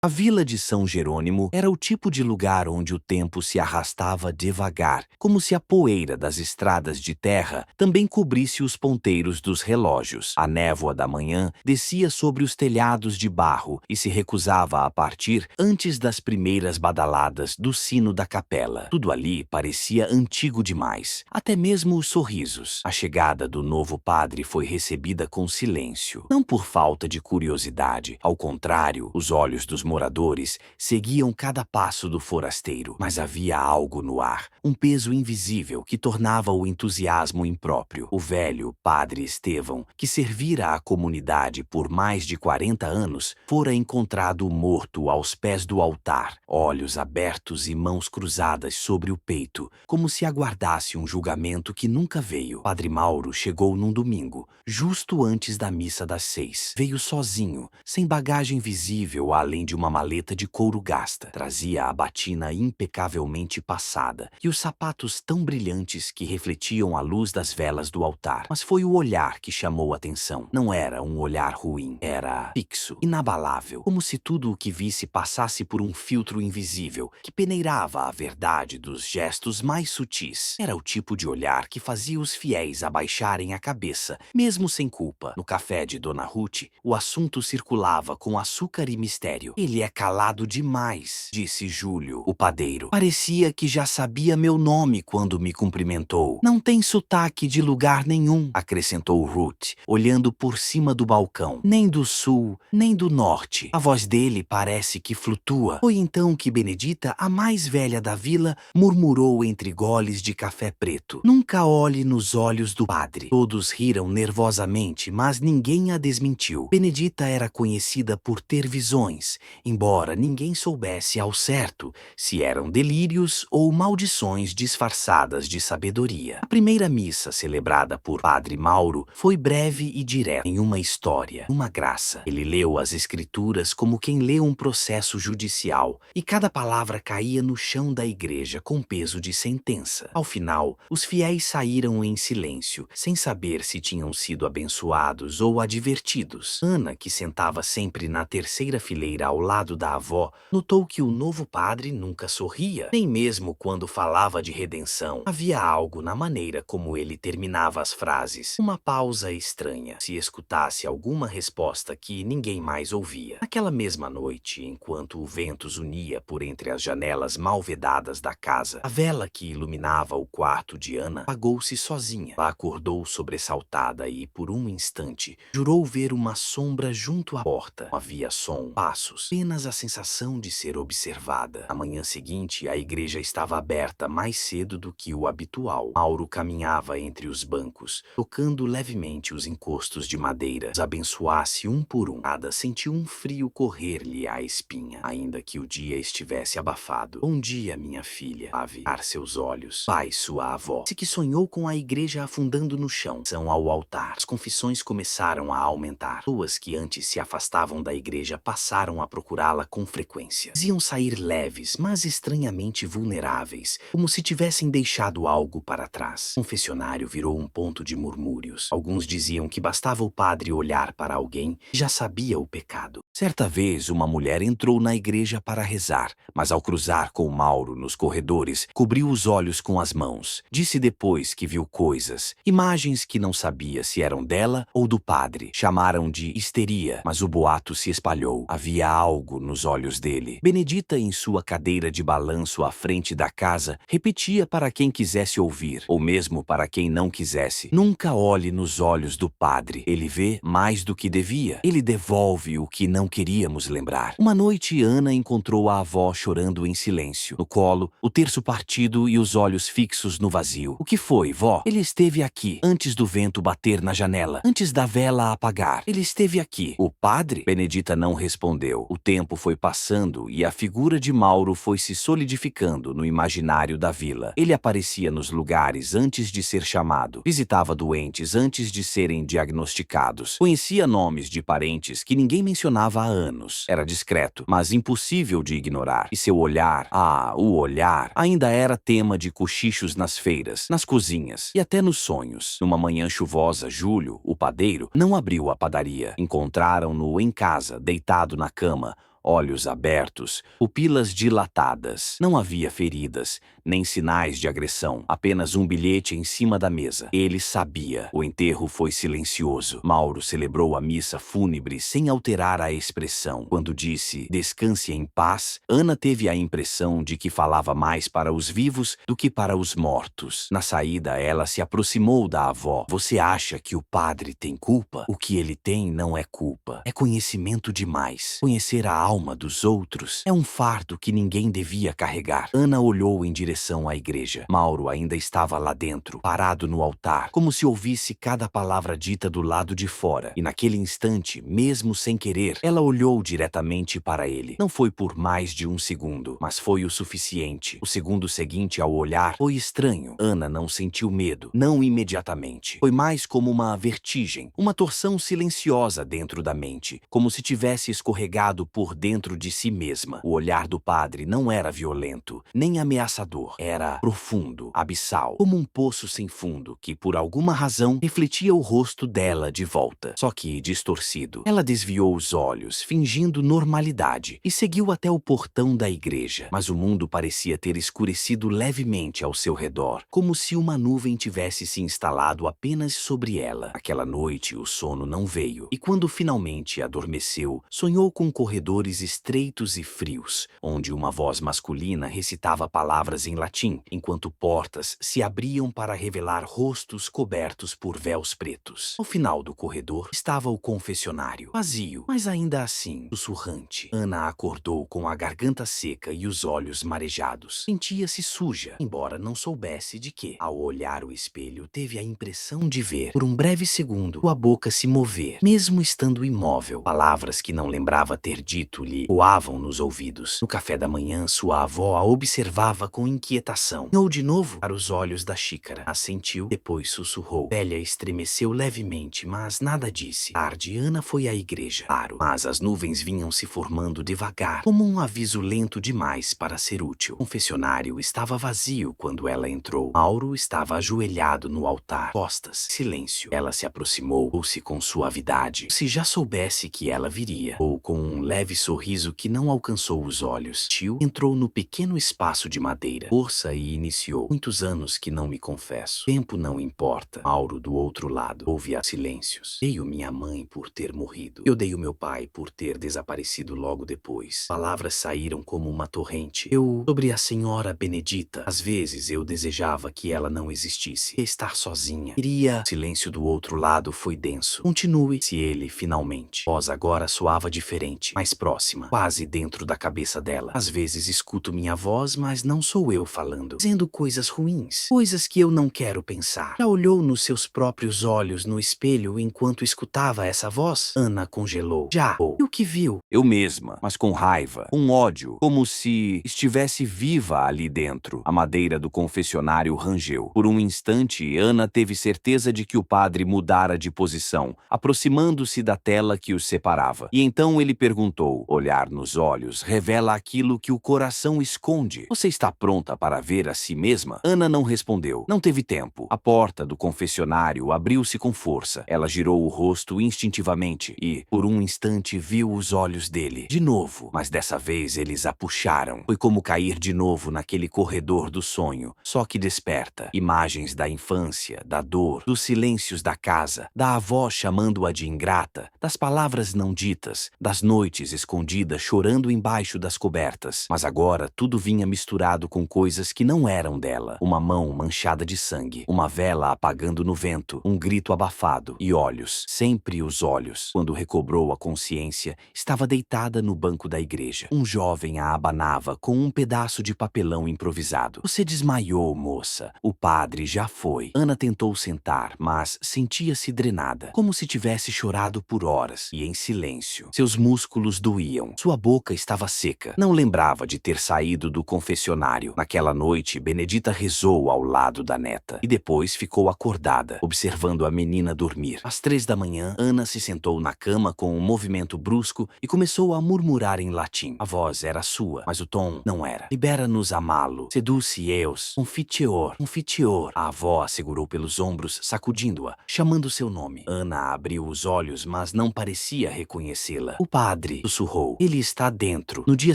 A vila de São Jerônimo era o tipo de lugar onde o tempo se arrastava devagar, como se a poeira das estradas de terra também cobrisse os ponteiros dos relógios. A névoa da manhã descia sobre os telhados de barro e se recusava a partir antes das primeiras badaladas do sino da capela. Tudo ali parecia antigo demais, até mesmo os sorrisos. A chegada do novo padre foi recebida com silêncio, não por falta de curiosidade. Ao contrário, os olhos dos moradores seguiam cada passo do forasteiro, mas havia algo no ar, um peso invisível que tornava o entusiasmo impróprio. O velho padre Estevão, que servira à comunidade por mais de 40 anos, fora encontrado morto aos pés do altar, olhos abertos e mãos cruzadas sobre o peito, como se aguardasse um julgamento que nunca veio. Padre Mauro chegou num domingo, justo antes da missa das 6. Veio sozinho, sem bagagem visível além de uma maleta de couro gasta. Trazia a batina impecavelmente passada e os sapatos tão brilhantes que refletiam a luz das velas do altar. Mas foi o olhar que chamou a atenção. Não era um olhar ruim, era fixo, inabalável, como se tudo o que visse passasse por um filtro invisível que peneirava a verdade dos gestos mais sutis. Era o tipo de olhar que fazia os fiéis abaixarem a cabeça, mesmo sem culpa. No café de Dona Ruth, o assunto circulava com açúcar e mistério. "Ele é calado demais", disse Júlio, o padeiro. "Parecia que já sabia meu nome quando me cumprimentou. Não tem sotaque de lugar nenhum", acrescentou Ruth, olhando por cima do balcão. "Nem do sul, nem do norte. A voz dele parece que flutua." Foi então que Benedita, a mais velha da vila, murmurou entre goles de café preto: "Nunca olhe nos olhos do padre." Todos riram nervosamente, mas ninguém a desmentiu. Benedita era conhecida por ter visões, embora ninguém soubesse ao certo se eram delírios ou maldições disfarçadas de sabedoria. A primeira missa celebrada por Padre Mauro foi breve e direta, em uma história, uma graça. Ele leu as escrituras como quem lê um processo judicial, e cada palavra caía no chão da igreja com peso de sentença. Ao final, os fiéis saíram em silêncio, sem saber se tinham sido abençoados ou advertidos. Ana, que sentava sempre na terceira fileira ao lado da avó, notou que o novo padre nunca sorria, nem mesmo quando falava de redenção. Havia algo na maneira como ele terminava as frases, uma pausa estranha, se escutasse alguma resposta que ninguém mais ouvia. Naquela mesma noite, enquanto o vento zunia por entre as janelas mal vedadas da casa, a vela que iluminava o quarto de Ana apagou-se sozinha. Ela acordou sobressaltada e, por um instante, jurou ver uma sombra junto à porta. Não havia som, passos, apenas a sensação de ser observada. Na manhã seguinte, a igreja estava aberta mais cedo do que o habitual. Mauro caminhava entre os bancos, tocando levemente os encostos de madeira. Os abençoasse um por um. Ada sentiu um frio correr-lhe à espinha, ainda que o dia estivesse abafado. "Bom dia, minha filha." Aviar seus olhos. Pai, sua avó. Disse que sonhou com a igreja afundando no chão. São ao altar. As confissões começaram a aumentar. Pessoas que antes se afastavam da igreja passaram a procurá-la com frequência. Iam sair leves, mas estranhamente vulneráveis, como se tivessem deixado algo para trás. O confessionário virou um ponto de murmúrios. Alguns diziam que bastava o padre olhar para alguém e já sabia o pecado. Certa vez, uma mulher entrou na igreja para rezar, mas ao cruzar com Mauro nos corredores, cobriu os olhos com as mãos. Disse depois que viu coisas, imagens que não sabia se eram dela ou do padre. Chamaram de histeria, mas o boato se espalhou. Havia algo nos olhos dele. Benedita, em sua cadeira de balanço à frente da casa, repetia para quem quisesse ouvir, ou mesmo para quem não quisesse: "Nunca olhe nos olhos do padre. Ele vê mais do que devia. Ele devolve o que não queríamos lembrar." Uma noite, Ana encontrou a avó chorando em silêncio. No colo, o terço partido e os olhos fixos no vazio. "O que foi, vó?" "Ele esteve aqui, antes do vento bater na janela, antes da vela apagar. Ele esteve aqui." "O padre?" Benedita não respondeu. O tempo foi passando e a figura de Mauro foi se solidificando no imaginário da vila. Ele aparecia nos lugares antes de ser chamado, visitava doentes antes de serem diagnosticados, conhecia nomes de parentes que ninguém mencionava há anos. Era discreto, mas impossível de ignorar. E seu olhar, o olhar, ainda era tema de cochichos nas feiras, nas cozinhas e até nos sonhos. Numa manhã chuvosa, Júlio, o padeiro, não abriu a padaria. Encontraram-no em casa, deitado na cama, olhos abertos, pupilas dilatadas. Não havia feridas, nem sinais de agressão, apenas um bilhete em cima da mesa. Ele sabia. O enterro foi silencioso. Mauro celebrou a missa fúnebre sem alterar a expressão. Quando disse "descanse em paz", Ana teve a impressão de que falava mais para os vivos do que para os mortos. Na saída, ela se aproximou da avó. "Você acha que o padre tem culpa? O que ele tem não é culpa. É conhecimento demais. Conhecer a alma dos outros é um fardo que ninguém devia carregar." Ana olhou em direção à igreja. Mauro ainda estava lá dentro, parado no altar, como se ouvisse cada palavra dita do lado de fora. E naquele instante, mesmo sem querer, ela olhou diretamente para ele. Não foi por mais de um segundo, mas foi o suficiente. O segundo seguinte ao olhar foi estranho. Ana não sentiu medo, não imediatamente. Foi mais como uma vertigem, uma torção silenciosa dentro da mente, como se tivesse escorregado por dentro de si mesma. O olhar do padre não era violento, nem ameaçador. Era profundo, abissal, como um poço sem fundo que, por alguma razão, refletia o rosto dela de volta, só que distorcido. Ela desviou os olhos, fingindo normalidade, e seguiu até o portão da igreja. Mas o mundo parecia ter escurecido levemente ao seu redor, como se uma nuvem tivesse se instalado apenas sobre ela. Aquela noite, o sono não veio, e quando finalmente adormeceu, sonhou com corredores estreitos e frios, onde uma voz masculina recitava palavras em latim, enquanto portas se abriam para revelar rostos cobertos por véus pretos. Ao final do corredor estava o confessionário, vazio, mas ainda assim sussurrante. Ana acordou com a garganta seca e os olhos marejados. Sentia-se suja, embora não soubesse de quê. Ao olhar o espelho, teve a impressão de ver, por um breve segundo, sua boca se mover, mesmo estando imóvel. Palavras que não lembrava ter dito lhe voavam nos ouvidos. No café da manhã, sua avó a observava com inquietação. Olhou de novo para os olhos da xícara. Assentiu, depois sussurrou. Célia estremeceu levemente, mas nada disse. Tarde, Ana foi à igreja. Claro, mas as nuvens vinham se formando devagar, como um aviso lento demais para ser útil. O confessionário estava vazio quando ela entrou. Mauro estava ajoelhado no altar. Costas. Silêncio. Ela se aproximou-se com suavidade. Se já soubesse que ela viria. Ou com um leve sorriso que não alcançou os olhos. Tio entrou no pequeno espaço de madeira. Força e iniciou. Muitos anos que não me confesso. Tempo não importa. Mauro do outro lado. Houve silêncios. Dei minha mãe por ter morrido. Eu dei o meu pai por ter desaparecido logo depois. Palavras saíram como uma torrente. Sobre a senhora Benedita. Às vezes eu desejava que ela não existisse. Estar sozinha. O silêncio do outro lado foi denso. Continue, se ele finalmente. A voz agora soava diferente, mais próxima, quase dentro da cabeça dela. Às vezes escuto minha voz, mas não sou eu falando. Dizendo coisas ruins. Coisas que eu não quero pensar. Já olhou nos seus próprios olhos no espelho enquanto escutava essa voz? Ana congelou. Já. E o que viu? Eu mesma, mas com raiva, com ódio, como se estivesse viva ali dentro. A madeira do confessionário rangeu. Por um instante, Ana teve certeza de que o padre mudara de posição, aproximando-se da tela que os separava. E então ele perguntou: olhar nos olhos revela aquilo que o coração esconde. Você está pronta para ver a si mesma? Ana não respondeu. Não teve tempo. A porta do confessionário abriu-se com força. Ela girou o rosto instintivamente e, por um instante, viu os olhos dele. De novo, mas dessa vez eles a puxaram. Foi como cair de novo naquele corredor do sonho, só que desperta. Imagens da infância, da dor, dos silêncios da casa, da avó chamando-a de ingrata, das palavras não ditas, das noites escondidas chorando embaixo das cobertas. Mas agora tudo vinha misturado com coisas que não eram dela. Uma mão manchada de sangue, uma vela apagando no vento, um grito abafado e olhos, sempre os olhos. Quando recobrou a consciência, estava deitada no banco da igreja. Um jovem a abanava com um pedaço de papelão improvisado. Você desmaiou, moça. O padre já foi. Ana tentou sentar, mas sentia-se drenada, como se tivesse chorado por horas e em silêncio. Seus músculos doíam. Sua boca estava seca. Não lembrava de ter saído do confessionário. Naquela noite, Benedita rezou ao lado da neta e depois ficou acordada, observando a menina dormir. Às 3 da manhã, Ana se sentou na cama com um movimento brusco e começou a murmurar em latim. A voz era sua, mas o tom não era. Libera-nos amá-lo. Seduce eus. Confiteor. Confiteor. A avó a segurou pelos ombros, sacudindo-a, chamando seu nome. Ana abriu os olhos, mas não parecia reconhecê-la. O padre sussurrou sussurrou. Ele está dentro. No dia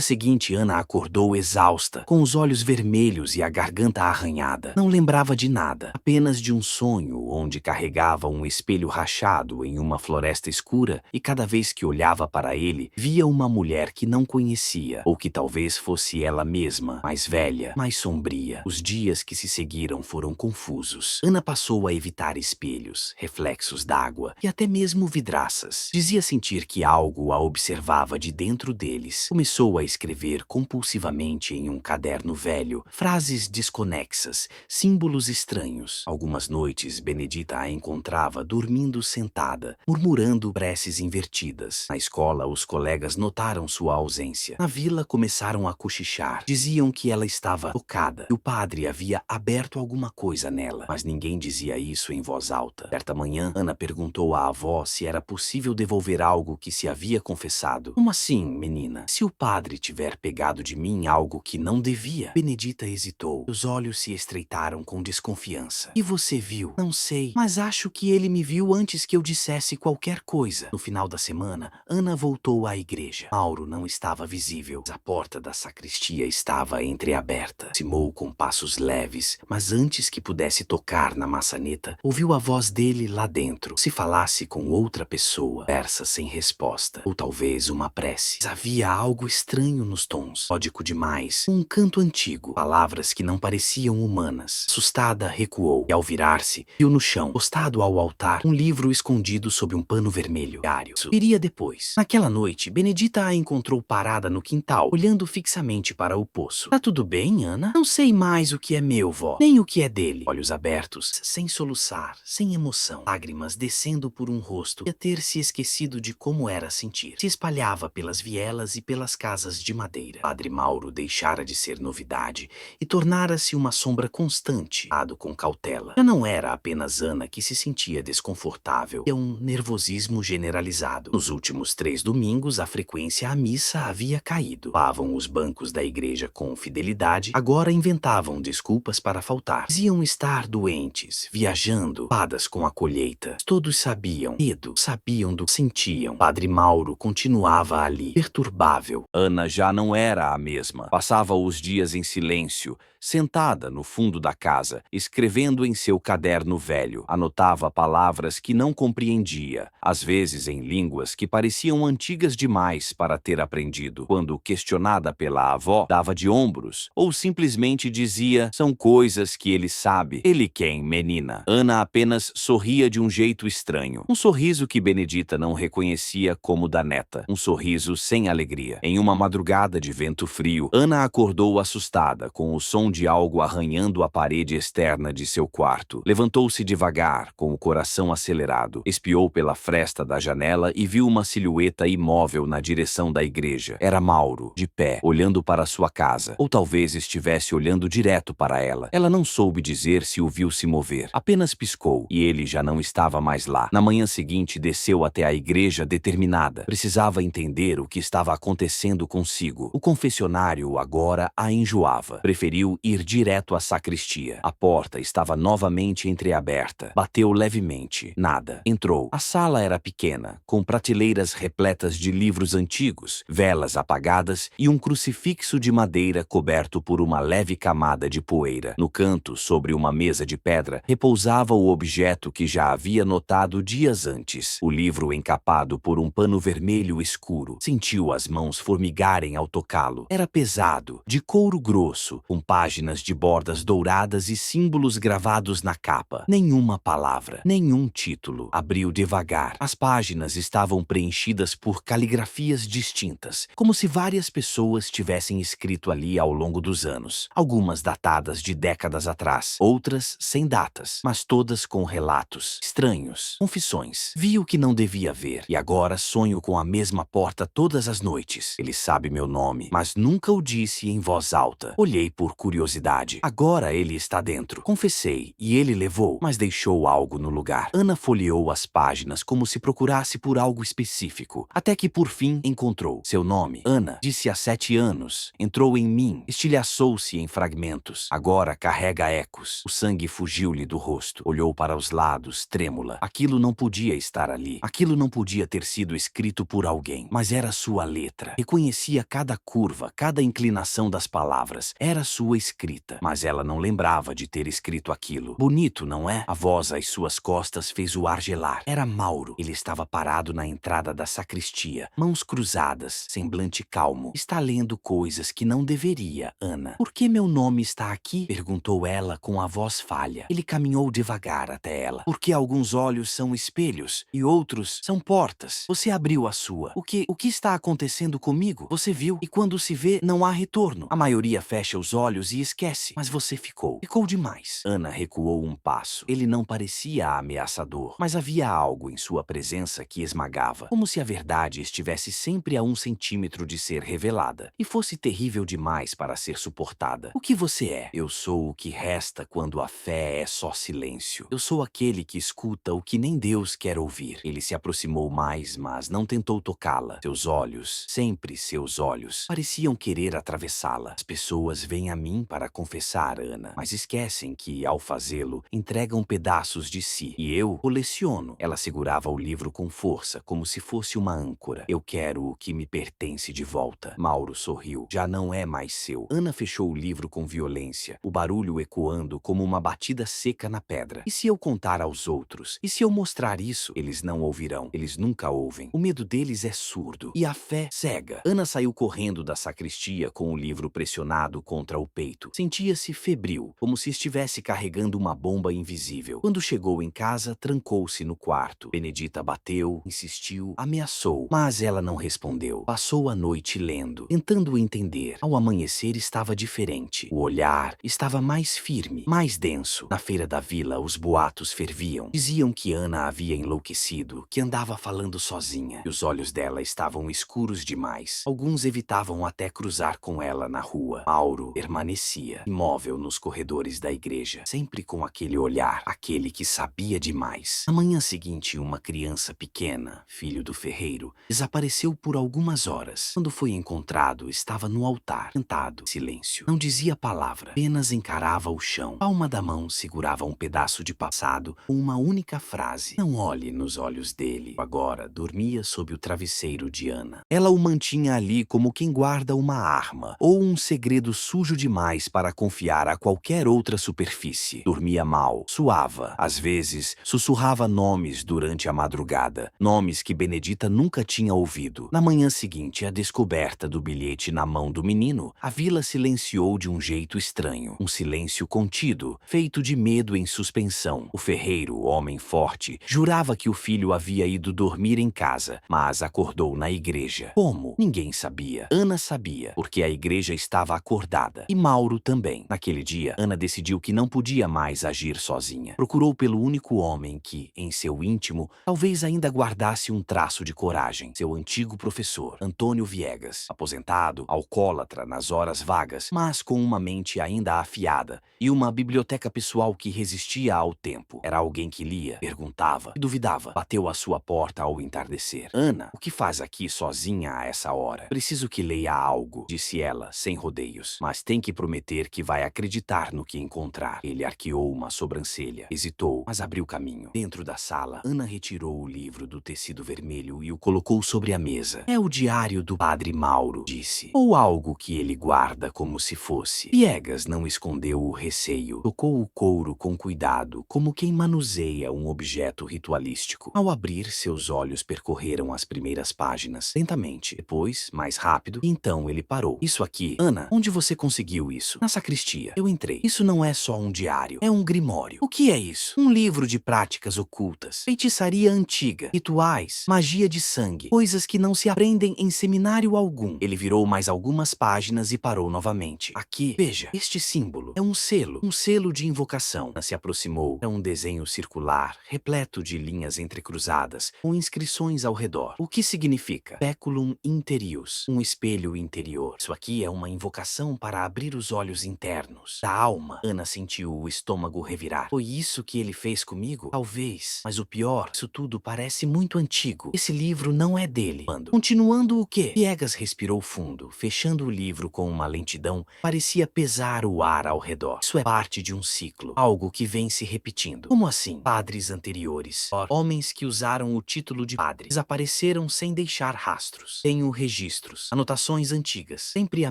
seguinte, Ana acordou exausta, com os olhos vermelhos e a garganta arranhada. Não lembrava de nada, apenas de um sonho onde carregava um espelho rachado em uma floresta escura e cada vez que olhava para ele, via uma mulher que não conhecia, ou que talvez fosse ela mesma, mais velha, mais sombria. Os dias que se seguiram foram confusos. Ana passou a evitar espelhos, reflexos d'água e até mesmo vidraças. Dizia sentir que algo a observava de dentro deles. Começou a escrever compulsivamente em um caderno velho frases desconexas, símbolos estranhos. Algumas noites, Benedita a encontrava dormindo sentada, murmurando preces invertidas. Na escola, os colegas notaram sua ausência. Na vila, começaram a cochichar. Diziam que ela estava tocada, que o padre havia aberto alguma coisa nela, mas ninguém dizia isso em voz alta. Certa manhã, Ana perguntou à avó se era possível devolver algo que se havia confessado. Como assim, menina? Se o padre tiver pegado de mim algo que não devia? Benedita hesitou. Os olhos se estreitaram com desconfiança. E você viu? Não sei, mas acho que ele me viu antes que eu dissesse qualquer coisa. No final da semana, Ana voltou à igreja. Mauro não estava visível. A porta da sacristia estava entreaberta. Aproximou com passos leves, mas antes que pudesse tocar na maçaneta, ouviu a voz dele lá dentro. Se falasse com outra pessoa, versa sem resposta, ou talvez uma prece. Mas havia algo estranho nos tons, lógico demais, um canto antigo, palavras que não pareciam humanas. Assustada, recuou, e ao virar-se, viu no chão, postado ao altar, um livro escondido sob um pano vermelho. Diário. Viria depois. Naquela noite, Benedita a encontrou parada no quintal, olhando fixamente para o poço. Tá tudo bem, Ana? Não sei mais o que é meu, vó, nem o que é dele. Olhos abertos, sem soluçar, sem emoção. Lágrimas descendo por um rosto, ia ter se esquecido de como era sentir. Se espalhava pelas vielas e pelas casas de madeira. Padre Mauro deixara de ser novidade e tornara-se uma sombra constante, dado com cautela. Já não era apenas Ana que se sentia desconfortável, e um nervosismo generalizado. Nos últimos 3 domingos, a frequência à missa havia caído. Lavavam os bancos da igreja com fidelidade, agora inventavam desculpas para faltar. Diziam estar doentes, viajando, ocupadas com a colheita. Todos sabiam, medo, sabiam do que sentiam. Padre Mauro continuava ali, perturbável. Ana já não era a mesma. Passava os dias em silêncio, sentada no fundo da casa, escrevendo em seu caderno velho. Anotava palavras que não compreendia, às vezes em línguas que pareciam antigas demais para ter aprendido. Quando questionada pela avó, dava de ombros, ou simplesmente dizia: são coisas que ele sabe. Ele quem, menina? Ana apenas sorria de um jeito estranho. Um sorriso que Benedita não reconhecia como da neta. Um sorriso sem alegria. Em uma madrugada de vento frio, Ana acordou assustada com o som de algo arranhando a parede externa de seu quarto. Levantou-se devagar, com o coração acelerado. Espiou pela fresta da janela e viu uma silhueta imóvel na direção da igreja. Era Mauro, de pé, olhando para sua casa. Ou talvez estivesse olhando direto para ela. Ela não soube dizer se o viu se mover. Apenas piscou, e ele já não estava mais lá. Na manhã seguinte, desceu até a igreja determinada. Precisava entender o que estava acontecendo consigo. O confessionário agora a enjoava. Preferiu ir direto à sacristia. A porta estava novamente entreaberta. Bateu levemente. Nada. Entrou. A sala era pequena, com prateleiras repletas de livros antigos, velas apagadas e um crucifixo de madeira coberto por uma leve camada de poeira. No canto, sobre uma mesa de pedra, repousava o objeto que já havia notado dias antes. O livro encapado por um pano vermelho escuro. Sentiu as mãos formigarem ao tocá-lo. Era pesado, de couro grosso, com páginas de bordas douradas e símbolos gravados na capa. Nenhuma palavra, nenhum título. Abriu devagar. As páginas estavam preenchidas por caligrafias distintas, como se várias pessoas tivessem escrito ali ao longo dos anos. Algumas datadas de décadas atrás, outras sem datas, mas todas com relatos estranhos, confissões. Vi o que não devia ver, e agora sonho com a mesma porta todas as noites. Ele sabe meu nome, mas nunca o disse em voz alta. Olhei por curiosidade. Agora ele está dentro. Confessei, e ele levou, mas deixou algo no lugar. Ana folheou as páginas como se procurasse por algo específico, até que por fim encontrou. Seu nome, Ana, disse há 7 anos. Entrou em mim, estilhaçou-se em fragmentos. Agora carrega ecos. O sangue fugiu-lhe do rosto. Olhou para os lados, trêmula. Aquilo não podia estar ali. Aquilo não podia ter sido escrito por alguém. Mas mas era sua letra. Reconhecia cada curva, cada inclinação das palavras. Era sua escrita, mas ela não lembrava de ter escrito aquilo. Bonito, não é? A voz às suas costas fez o ar gelar. Era Mauro. Ele estava parado na entrada da sacristia, mãos cruzadas, semblante calmo. Está lendo coisas que não deveria, Ana. Por que meu nome está aqui? Perguntou ela com a voz falha. Ele caminhou devagar até ela. Porque alguns olhos são espelhos e outros são portas. Você abriu a sua. O que está acontecendo comigo? Você viu? E quando se vê, não há retorno. A maioria fecha os olhos e esquece. Mas você ficou. Ficou demais. Ana recuou um passo. Ele não parecia ameaçador, mas havia algo em sua presença que esmagava, como se a verdade estivesse sempre a 1 centímetro de ser revelada e fosse terrível demais para ser suportada. O que você é? Eu sou o que resta quando a fé é só silêncio. Eu sou aquele que escuta o que nem Deus quer ouvir. Ele se aproximou mais, mas não tentou tocá-la. Seus olhos, sempre seus olhos, pareciam querer atravessá-la. As pessoas vêm a mim para confessar, Ana, mas esquecem que, ao fazê-lo, entregam pedaços de si. E eu coleciono. Ela segurava o livro com força, como se fosse uma âncora. Eu quero o que me pertence de volta. Mauro sorriu. Já não é mais seu. Ana fechou o livro com violência, o barulho ecoando como uma batida seca na pedra. E se eu contar aos outros? E se eu mostrar isso? Eles não ouvirão. Eles nunca ouvem. O medo deles é surdo. E a fé cega. Ana saiu correndo da sacristia com o livro pressionado contra o peito. Sentia-se febril, como se estivesse carregando uma bomba invisível. Quando chegou em casa, trancou-se no quarto. Benedita bateu, insistiu, ameaçou, mas ela não respondeu. Passou a noite lendo, tentando entender. Ao amanhecer estava diferente. O olhar estava mais firme, mais denso. Na feira da vila, os boatos ferviam. Diziam que Ana havia enlouquecido, que andava falando sozinha, e os olhos dela estavam escuros demais. Alguns evitavam até cruzar com ela na rua. Mauro permanecia, imóvel nos corredores da igreja, sempre com aquele olhar, aquele que sabia demais. Na manhã seguinte, uma criança pequena, filho do ferreiro, desapareceu por algumas horas. Quando foi encontrado, estava no altar, sentado, silêncio. Não dizia palavra, apenas encarava o chão. Palma da mão segurava um pedaço de passado com uma única frase: não olhe nos olhos dele. Agora dormia sob o travesseiro de Ana. Ela o mantinha ali como quem guarda uma arma ou um segredo sujo demais para confiar a qualquer outra superfície. Dormia mal, suava. Às vezes, sussurrava nomes durante a madrugada. Nomes que Benedita nunca tinha ouvido. Na manhã seguinte, a descoberta do bilhete na mão do menino, a vila silenciou de um jeito estranho. Um silêncio contido, feito de medo em suspensão. O ferreiro, homem forte, jurava que o filho havia ido dormir em casa, mas acordou na igreja. Como? Ninguém sabia. Ana sabia, porque a igreja estava acordada. E Mauro também. Naquele dia, Ana decidiu que não podia mais agir sozinha. Procurou pelo único homem que, em seu íntimo, talvez ainda guardasse um traço de coragem. Seu antigo professor, Antônio Viegas, aposentado, alcoólatra nas horas vagas, mas com uma mente ainda afiada e uma biblioteca pessoal que resistia ao tempo. Era alguém que lia, perguntava e duvidava. Bateu à sua porta ao entardecer. Ana, o que faz aqui sozinha a essa hora? Preciso que leia algo, disse ela, sem rodeios. Mas tem que prometer que vai acreditar no que encontrar. Ele arqueou uma sobrancelha. Hesitou, mas abriu caminho. Dentro da sala, Ana retirou o livro do tecido vermelho e o colocou sobre a mesa. É o diário do padre Mauro, disse. Ou algo que ele guarda como se fosse. Viegas não escondeu o receio. Tocou o couro com cuidado, como quem manuseia um objeto ritualístico. Ao abrir, seus olhos percorreram as primeiras páginas, lentamente. Depois, mais rápido, e então ele parou. Isso aqui, Ana, onde você conseguiu isso? Na sacristia. Eu entrei. Isso não é só um diário, é um grimório. O que é isso? Um livro de práticas ocultas, feitiçaria antiga, rituais, magia de sangue, coisas que não se aprendem em seminário algum. Ele virou mais algumas páginas e parou novamente. Aqui, veja, este símbolo é um selo de invocação. Ana se aproximou. É um desenho circular, repleto de linhas entrecruzadas, com inscrições ao redor. O que significa? Peculum interius, um espelho interior. Isso aqui é uma invocação para abrir os olhos internos, da alma. Ana sentiu o estômago revirar. Foi isso que ele fez comigo? Talvez. Mas o pior, isso tudo parece muito antigo. Esse livro não é dele. Continuando o quê? Viegas respirou fundo, fechando o livro com uma lentidão. Parecia pesar o ar ao redor. Isso é parte de um ciclo, algo que vem se repetindo. Como assim? Padres anteriores, homens que usaram o título de padre, desapareceram sem deixar deixar rastros. Tenho registros, anotações antigas. Sempre a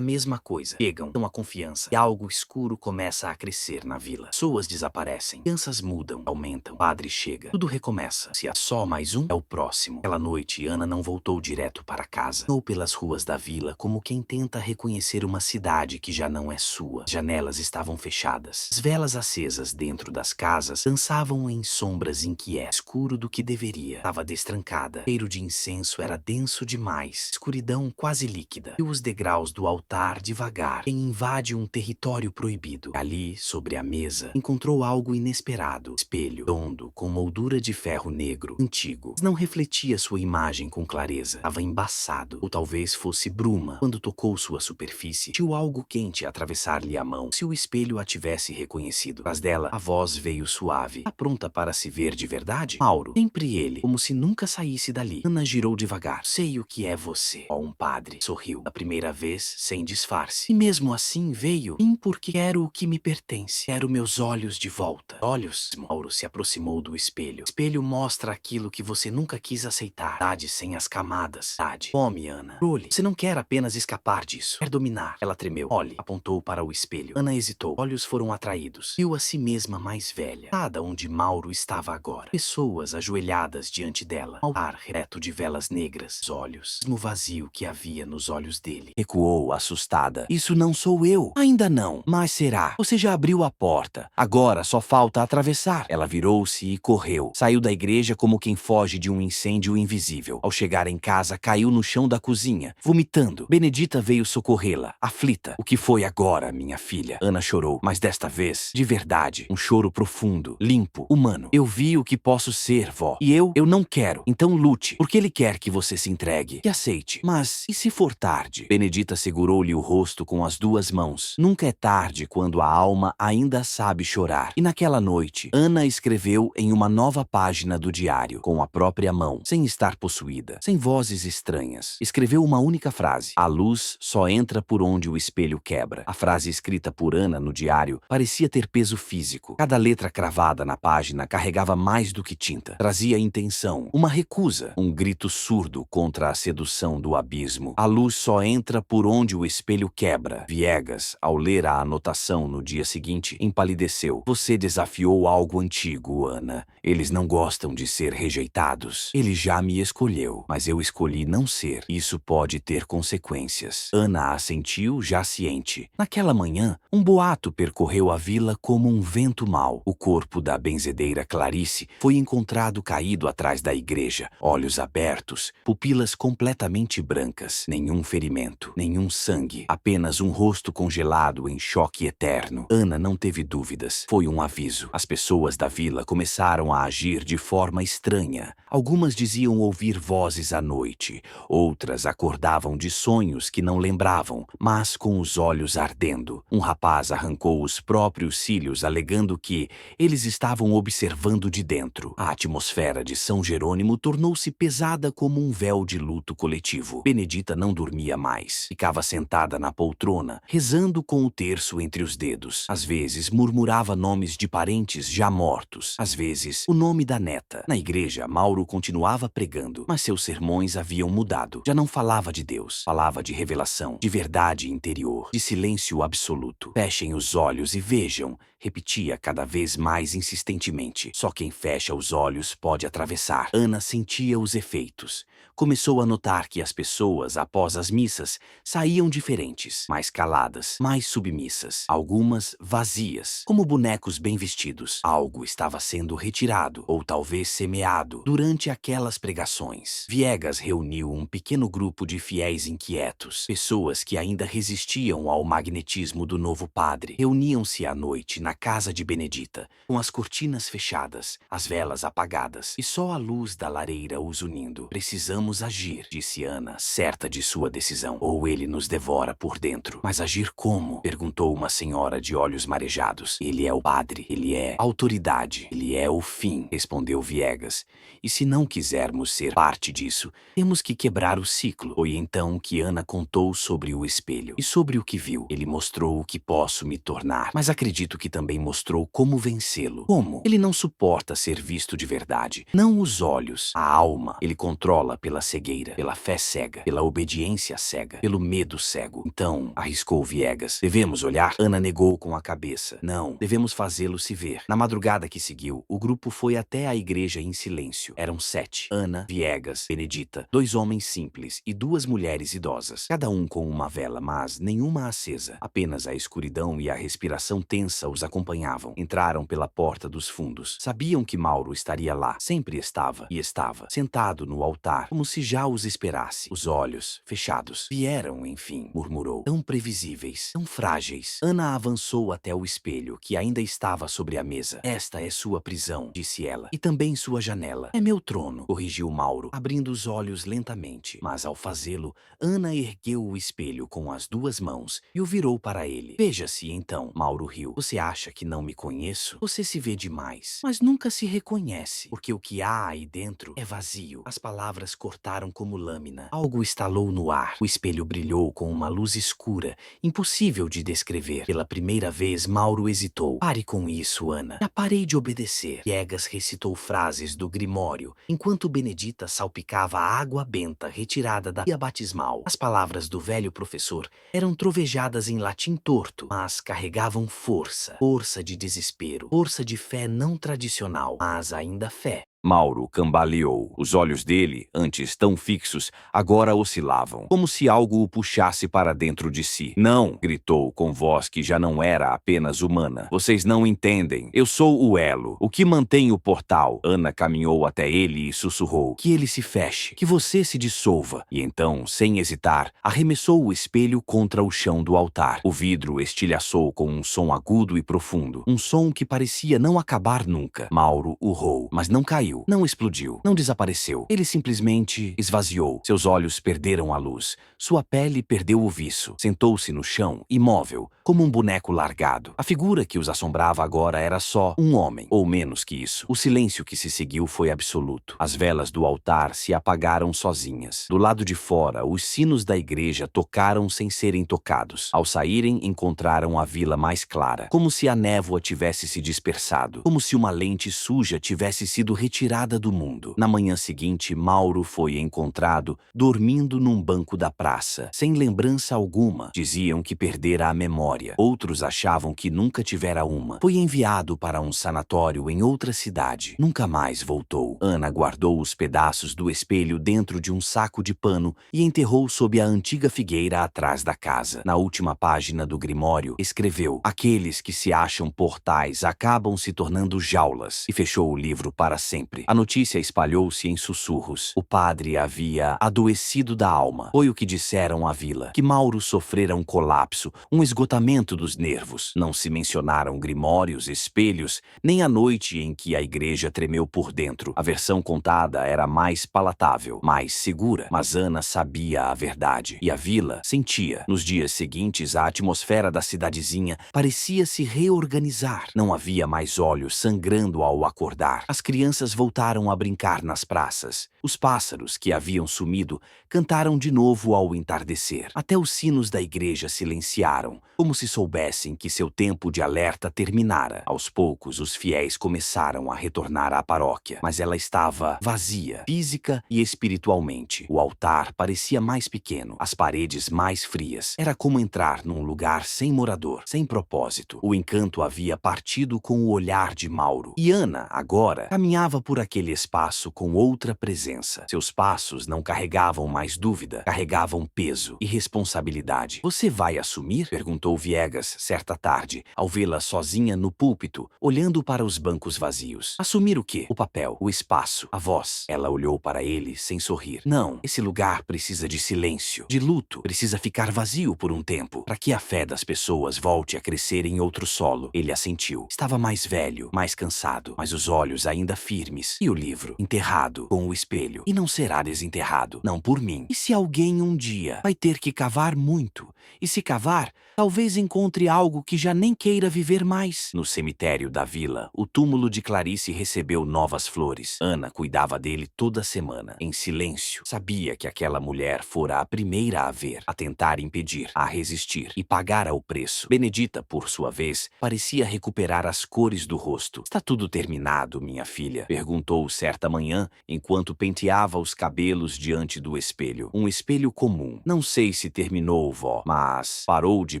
mesma coisa. Chegam, dão a confiança. E algo escuro começa a crescer na vila. Pessoas desaparecem. Crianças mudam, aumentam. Padre chega. Tudo recomeça. Se há só mais um, é o próximo. Aquela noite, Ana não voltou direto para casa. Ou pelas ruas da vila como quem tenta reconhecer uma cidade que já não é sua. As janelas estavam fechadas. As velas acesas dentro das casas dançavam em sombras inquietas. Escuro do que deveria. Estava destrancada. O cheiro de incenso era denso demais. Escuridão quase líquida. E os degraus do altar devagar. Quem invade um território proibido. Ali, sobre a mesa, encontrou algo inesperado. Espelho, redondo, com moldura de ferro negro, antigo. Não refletia sua imagem com clareza. Estava embaçado. Ou talvez fosse bruma. Quando tocou sua superfície, sentiu algo quente atravessar-lhe a mão. Se o espelho a tivesse reconhecido. Atrás dela, a voz veio suave. Está pronta para se ver de verdade? Mauro. Sempre ele, como se nunca saísse dali. Ana girou devagar. Sei o que é você. Ó, um padre. Sorriu. A primeira vez, sem disfarce. E mesmo assim veio. Vim porque quero o que me pertence. Quero meus olhos de volta. Olhos? Mauro se aproximou do espelho. O espelho mostra aquilo que você nunca quis aceitar. Verdade sem as camadas. Verdade. Come, Ana. Olhe. Você não quer apenas escapar disso. Quer dominar. Ela tremeu. Olhe. Apontou para o espelho. Ana hesitou. Olhos foram atraídos. Viu a si mesma mais velha. Nada onde Mauro estava agora. Pessoas ajoelhadas diante dela. Altar reto de velas negras. Os olhos. O mesmo vazio que havia nos olhos dele. Recuou, assustada. Isso não sou eu. Ainda não. Mas será. Você já abriu a porta. Agora só falta atravessar. Ela virou-se e correu. Saiu da igreja como quem foge de um incêndio invisível. Ao chegar em casa, caiu no chão da cozinha, vomitando. Benedita veio socorrê-la, aflita. O que foi agora, minha filha? Ana chorou, mas desta vez, de verdade. Um choro profundo, limpo, humano. Eu vi o que posso ser, vó. E eu não quero. Então lute, porque ele quer que você se entregue. Que aceite. Mas, e se for tarde? Benedita segurou-lhe o rosto com as duas mãos. Nunca é tarde quando a alma ainda sabe chorar. E naquela noite, Ana escreveu em uma nova página do diário, com a própria mão, sem estar possuída, sem vozes estranhas. Escreveu uma única frase. A luz só entra por onde o espelho quebra. A frase escrita por Ana no diário parecia ter peso físico. Cada letra cravada na página carregava mais do que tinta. Trazia intenção, uma recusa, um grito surdo contra a sedução do abismo. A luz só entra por onde o espelho quebra. Viegas, ao ler a anotação no dia seguinte, empalideceu. Você desafiou algo antigo, Ana. Eles não gostam de ser rejeitados. Ele já me escolheu, mas eu escolhi não ser. Isso pode ter consequências. Ana assentiu, já ciente. Naquela manhã, um boato percorreu a vila como um vento mau. O corpo da benzedeira Clarice foi encontrado caído atrás da igreja, olhos abertos, pupilas completamente brancas, nenhum ferimento, nenhum sangue, apenas um rosto congelado em choque eterno. Ana não teve dúvidas. Foi um aviso. As pessoas da vila começaram a agir de forma estranha. Algumas diziam ouvir vozes à noite, outras acordavam de sonhos que não lembravam, mas com os olhos ardendo. Um rapaz arrancou os próprios cílios, alegando que eles estavam observando de dentro. A atmosfera de São Jerônimo tornou-se pesada como um véu de luto coletivo. Benedita não dormia mais. Ficava sentada na poltrona, rezando com o terço entre os dedos. Às vezes murmurava nomes de parentes já mortos. Às vezes, o nome da neta. Na igreja, Mauro continuava pregando, mas seus sermões haviam mudado. Já não falava de Deus. Falava de revelação, de verdade interior, de silêncio absoluto. Fechem os olhos e vejam, repetia cada vez mais insistentemente. Só quem fecha os olhos pode atravessar. Ana sentia os efeitos. Começou a notar que as pessoas, após as missas, saíam diferentes, mais caladas, mais submissas, algumas vazias, como bonecos bem vestidos. Algo estava sendo retirado, ou talvez semeado, durante aquelas pregações. Viegas reuniu um pequeno grupo de fiéis inquietos, pessoas que ainda resistiam ao magnetismo do novo padre. Reuniam-se à noite na casa de Benedita, com as cortinas fechadas, as velas apagadas e só a luz da lareira os unindo. Precisamos agir, disse Ana, certa de sua decisão, ou ele nos devora por dentro. Mas agir como? Perguntou uma senhora de olhos marejados. Ele é o padre, ele é a autoridade, ele é o fim, respondeu Viegas. E se não quisermos ser parte disso, temos que quebrar o ciclo. Foi então que Ana contou sobre o espelho e sobre o que viu. Ele mostrou o que posso me tornar, mas acredito que também também mostrou como vencê-lo. Como? Ele não suporta ser visto de verdade. Não os olhos, a alma. Ele controla pela cegueira, pela fé cega, pela obediência cega, pelo medo cego. Então, arriscou Viegas, devemos olhar? Ana negou com a cabeça. Não, devemos fazê-lo se ver. Na madrugada que seguiu, o grupo foi até a igreja em silêncio. Eram 7. Ana, Viegas, Benedita, 2 homens simples e 2 mulheres idosas. Cada um com uma vela, mas nenhuma acesa. Apenas a escuridão e a respiração tensa os acompanhavam. Entraram pela porta dos fundos. Sabiam que Mauro estaria lá. Sempre estava. E estava, sentado no altar, como se já os esperasse. Os olhos fechados. Vieram, enfim, murmurou. Tão previsíveis, tão frágeis. Ana avançou até o espelho, que ainda estava sobre a mesa. Esta é sua prisão, disse ela. E também sua janela. É meu trono, corrigiu Mauro, abrindo os olhos lentamente. Mas ao fazê-lo, Ana ergueu o espelho com as 2 mãos e o virou para ele. Veja-se então, Mauro riu. Você acha que não me conheço? Você se vê demais, mas nunca se reconhece, porque o que há aí dentro é vazio. As palavras cortaram como lâmina. Algo estalou no ar. O espelho brilhou com uma luz escura, impossível de descrever. Pela primeira vez, Mauro hesitou. Pare com isso, Ana. Já parei de obedecer. Viegas recitou frases do Grimório, enquanto Benedita salpicava a água benta retirada da pia batismal. As palavras do velho professor eram trovejadas em latim torto, mas carregavam força. Força de desespero. Força de fé não tradicional, mas ainda fé. Mauro cambaleou. Os olhos dele, antes tão fixos, agora oscilavam, como se algo o puxasse para dentro de si. Não! Gritou com voz que já não era apenas humana. Vocês não entendem. Eu sou o elo, o que mantém o portal. Ana caminhou até ele e sussurrou. Que ele se feche, que você se dissolva. E então, sem hesitar, arremessou o espelho contra o chão do altar. O vidro estilhaçou com um som agudo e profundo. Um som que parecia não acabar nunca. Mauro urrou, mas não caiu. Não explodiu, não desapareceu. Ele simplesmente esvaziou. Seus olhos perderam a luz. Sua pele perdeu o viço. Sentou-se no chão, imóvel, como um boneco largado. A figura que os assombrava agora era só um homem, ou menos que isso. O silêncio que se seguiu foi absoluto. As velas do altar se apagaram sozinhas. Do lado de fora, os sinos da igreja tocaram sem serem tocados. Ao saírem, encontraram a vila mais clara, como se a névoa tivesse se dispersado, como se uma lente suja tivesse sido retirada do mundo. Na manhã seguinte, Mauro foi encontrado dormindo num banco da praça, sem lembrança alguma. Diziam que perdera a memória. Outros achavam que nunca tivera uma. Foi enviado para um sanatório em outra cidade. Nunca mais voltou. Ana guardou os pedaços do espelho dentro de um saco de pano e enterrou sob a antiga figueira atrás da casa. Na última página do Grimório, escreveu: aqueles que se acham portais acabam se tornando jaulas, e fechou o livro para sempre. A notícia espalhou-se em sussurros. O padre havia adoecido da alma. Foi o que disseram à vila, que Mauro sofrera um colapso, um esgotamento dos nervos. Não se mencionaram grimórios, espelhos, nem a noite em que a igreja tremeu por dentro. A versão contada era mais palatável, mais segura, mas Ana sabia a verdade. E a vila sentia. Nos dias seguintes, a atmosfera da cidadezinha parecia se reorganizar. Não havia mais olhos sangrando ao acordar. As crianças voltaram a brincar nas praças. Os pássaros, que haviam sumido, cantaram de novo ao entardecer. Até os sinos da igreja silenciaram, como se soubessem que seu tempo de alerta terminara. Aos poucos, os fiéis começaram a retornar à paróquia, mas ela estava vazia, física e espiritualmente. O altar parecia mais pequeno, as paredes mais frias. Era como entrar num lugar sem morador, sem propósito. O encanto havia partido com o olhar de Mauro. E Ana, agora, caminhava por aquele espaço com outra presença. Seus passos não carregavam mais dúvida, carregavam peso e responsabilidade. Você vai assumir? Perguntou Viegas certa tarde, ao vê-la sozinha no púlpito, olhando para os bancos vazios. Assumir o quê? O papel, o espaço, a voz. Ela olhou para ele sem sorrir. Não, esse lugar precisa de silêncio, de luto, precisa ficar vazio por um tempo, para que a fé das pessoas volte a crescer em outro solo. Ele assentiu. Estava mais velho, mais cansado, mas os olhos ainda firmes. E o livro, enterrado, com o espelho espelho e não será desenterrado, não por mim. E se alguém um dia vai ter que cavar muito, e se cavar, talvez encontre algo que já nem queira viver mais. No cemitério da vila, o túmulo de Clarice recebeu novas flores. Ana cuidava dele toda semana, em silêncio. Sabia que aquela mulher fora a primeira a ver, a tentar impedir, a resistir e pagara o preço. Benedita, por sua vez, parecia recuperar as cores do rosto. Está tudo terminado, minha filha? Perguntou certa manhã, enquanto penteava os cabelos diante do espelho. Um espelho comum. Não sei se terminou, vó, mas parou de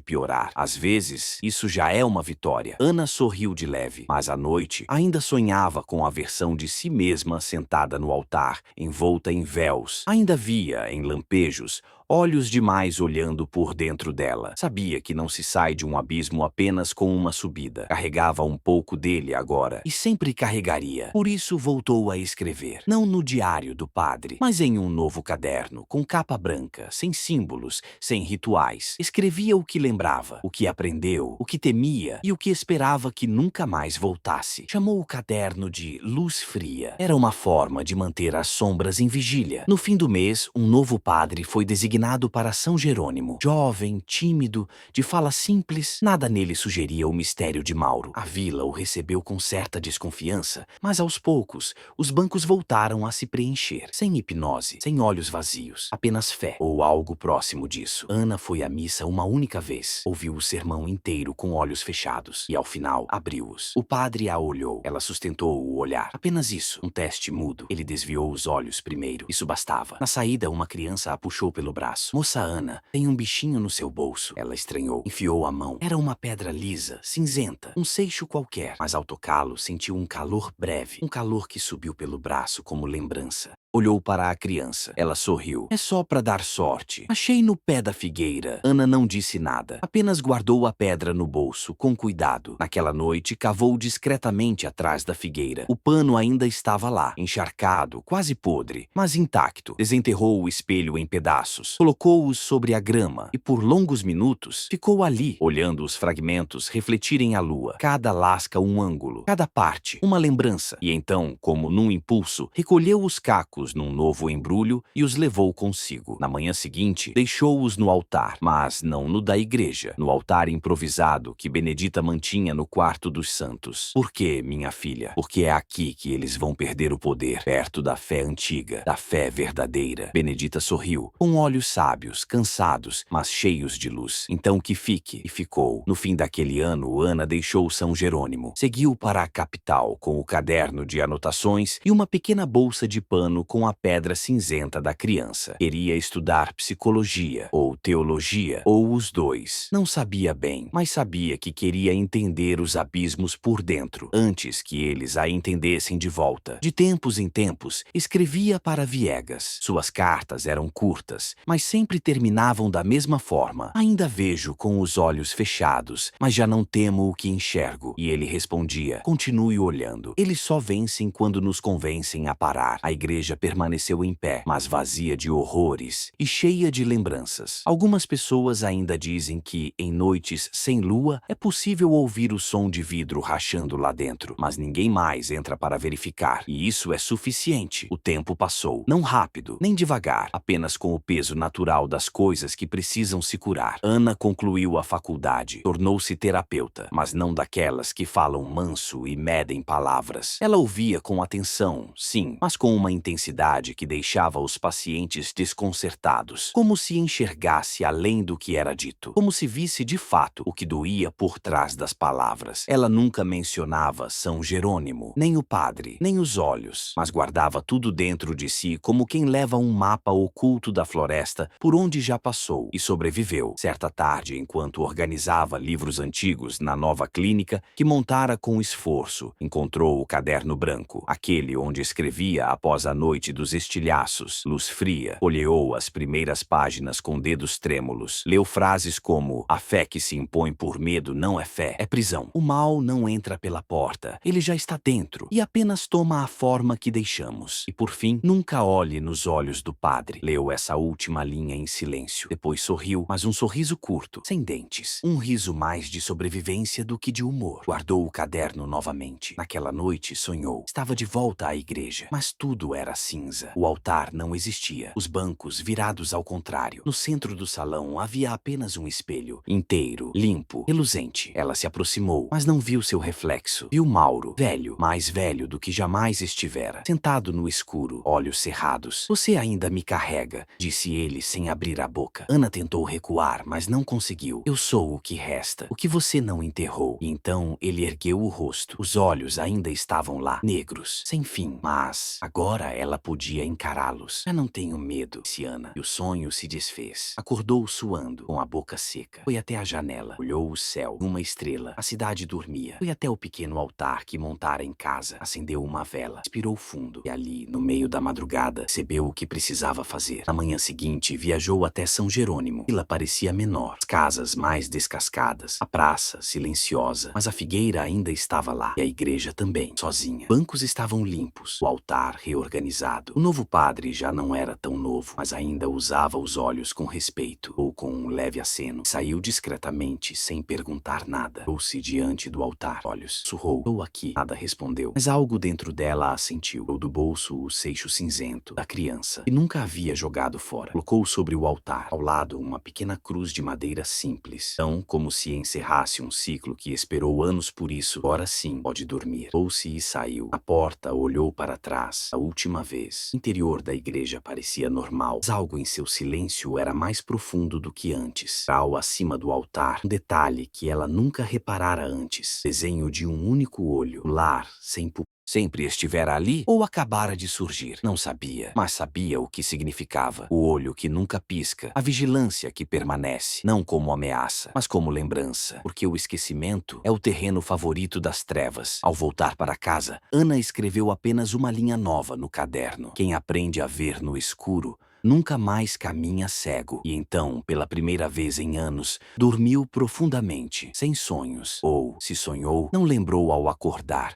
piorar. Às vezes, isso já é uma vitória. Ana sorriu de leve, mas à noite ainda sonhava com a versão de si mesma sentada no altar, envolta em véus. Ainda via, em lampejos, olhos demais olhando por dentro dela. Sabia que não se sai de um abismo apenas com uma subida. Carregava um pouco dele agora, e sempre carregaria. Por isso voltou a escrever. Não no diário do padre, mas em um novo caderno, com capa branca, sem símbolos, sem rituais. Escrevia o que lembrava, o que aprendeu, o que temia e o que esperava que nunca mais voltasse. Chamou o caderno de Luz Fria. Era uma forma de manter as sombras em vigília. No fim do mês, um novo padre foi designado para São Jerônimo. Jovem, tímido, de fala simples, nada nele sugeria o mistério de Mauro. A vila o recebeu com certa desconfiança, mas aos poucos, os bancos voltaram a se preencher. Sem hipnose, sem olhos vazios, apenas fé, ou algo próximo disso. Ana foi à missa uma única vez. Ouviu o sermão inteiro com olhos fechados e, ao final, abriu-os. O padre a olhou. Ela sustentou o olhar. Apenas isso, um teste mudo. Ele desviou os olhos primeiro. Isso bastava. Na saída, uma criança a puxou pelo braço. Moça Ana, tem um bichinho no seu bolso. Ela estranhou. Enfiou a mão. Era uma pedra lisa, cinzenta, um seixo qualquer. Mas ao tocá-lo, sentiu um calor breve. Um calor que subiu pelo braço como lembrança. Olhou para a criança. Ela sorriu. É só para dar sorte. Achei no pé da figueira. Ana não disse nada. Apenas guardou a pedra no bolso, com cuidado. Naquela noite, cavou discretamente atrás da figueira. O pano ainda estava lá, encharcado, quase podre, mas intacto. Desenterrou o espelho em pedaços. Colocou-os sobre a grama e, por longos minutos, ficou ali, olhando os fragmentos refletirem a lua. Cada lasca um ângulo, cada parte uma lembrança. E então, como num impulso, recolheu os cacos num novo embrulho e os levou consigo. Na manhã seguinte, deixou-os no altar, mas não no da igreja, no altar improvisado que Benedita mantinha no quarto dos santos. Por quê, minha filha? Porque é aqui que eles vão perder o poder, perto da fé antiga, da fé verdadeira. Benedita sorriu, com olhos sábios, cansados, mas cheios de luz. Então que fique, e ficou. No fim daquele ano, Ana deixou São Jerônimo. Seguiu para a capital com o caderno de anotações e uma pequena bolsa de pano com a pedra cinzenta da criança. Queria estudar psicologia, ou teologia, ou os dois. Não sabia bem, mas sabia que queria entender os abismos por dentro, antes que eles a entendessem de volta. De tempos em tempos, escrevia para Viegas. Suas cartas eram curtas, mas sempre terminavam da mesma forma. Ainda vejo com os olhos fechados, mas já não temo o que enxergo. E ele respondia, continue olhando. Eles só vencem quando nos convencem a parar. A igreja permaneceu em pé, mas vazia de horrores e cheia de lembranças. Algumas pessoas ainda dizem que, em noites sem lua, é possível ouvir o som de vidro rachando lá dentro, mas ninguém mais entra para verificar, e isso é suficiente. O tempo passou, não rápido, nem devagar, apenas com o peso natural das coisas que precisam se curar. Ana concluiu a faculdade, tornou-se terapeuta, mas não daquelas que falam manso e medem palavras. Ela ouvia com atenção, sim, mas com uma intensidade que deixava os pacientes desconcertados, como se enxergasse além do que era dito, como se visse de fato o que doía por trás das palavras. Ela nunca mencionava São Jerônimo, nem o padre, nem os olhos, mas guardava tudo dentro de si como quem leva um mapa oculto da floresta por onde já passou e sobreviveu. Certa tarde, enquanto organizava livros antigos na nova clínica que montara com esforço, encontrou o caderno branco, aquele onde escrevia após a noite dos estilhaços. Luz fria, folheou as primeiras páginas com dedos trêmulos. Leu frases como: a fé que se impõe por medo não é fé, é prisão. O mal não entra pela porta, ele já está dentro e apenas toma a forma que deixamos. E por fim, nunca olhe nos olhos do padre. Leu essa última linha em silêncio. Depois sorriu, mas um sorriso curto, sem dentes. Um riso mais de sobrevivência do que de humor. Guardou o caderno novamente. Naquela noite, sonhou. Estava de volta à igreja, mas tudo era cinza. O altar não existia. Os bancos virados ao contrário. No centro do salão havia apenas um espelho, inteiro, limpo, reluzente. Ela se aproximou, mas não viu seu reflexo. Viu Mauro, velho, mais velho do que jamais estivera, sentado no escuro, olhos cerrados. Você ainda me carrega, disse ele sem abrir a boca. Ana tentou recuar, mas não conseguiu. Eu sou o que resta, o que você não enterrou. E então ele ergueu o rosto. Os olhos ainda estavam lá, negros, sem fim. Mas agora ela podia encará-los. Já não tenho medo, disse Ana. E o sonho se desfez. Acordou suando, com a boca seca. Foi até a janela, olhou o céu, uma estrela. A cidade dormia. Foi até o pequeno altar que montara em casa. Acendeu uma vela, expirou fundo. E ali, no meio da madrugada, percebeu o que precisava fazer. Na manhã seguinte, viajou até São Jerônimo. A vila parecia menor, as casas mais descascadas, a praça silenciosa. Mas a figueira ainda estava lá, e a igreja também, sozinha. Bancos estavam limpos, o altar reorganizado. O novo padre já não era tão novo, mas ainda usava os olhos com respeito, ou com um leve aceno. Saiu discretamente, sem perguntar nada. Pôs-se diante do altar. Olhos. Sussurrou. Estou aqui. Nada respondeu. Mas algo dentro dela assentiu. Tirou do bolso o seixo cinzento da criança, que nunca havia jogado fora. Colocou sobre o altar, ao lado, uma pequena cruz de madeira simples. Então, como se encerrasse um ciclo que esperou anos por isso, agora sim pode dormir. Pôs-se e saiu. A porta olhou para trás. A última vez. O interior da igreja parecia normal, mas algo em seu silêncio era mais profundo do que antes. Ao acima do altar, um detalhe que ela nunca reparara antes. Desenho de um único olho. O lar sem pupila. Sempre estivera ali ou acabara de surgir? Não sabia, mas sabia o que significava. O olho que nunca pisca, a vigilância que permanece, não como ameaça, mas como lembrança. Porque o esquecimento é o terreno favorito das trevas. Ao voltar para casa, Ana escreveu apenas uma linha nova no caderno. Quem aprende a ver no escuro nunca mais caminha cego. E então, pela primeira vez em anos, dormiu profundamente, sem sonhos. Ou, se sonhou, não lembrou ao acordar.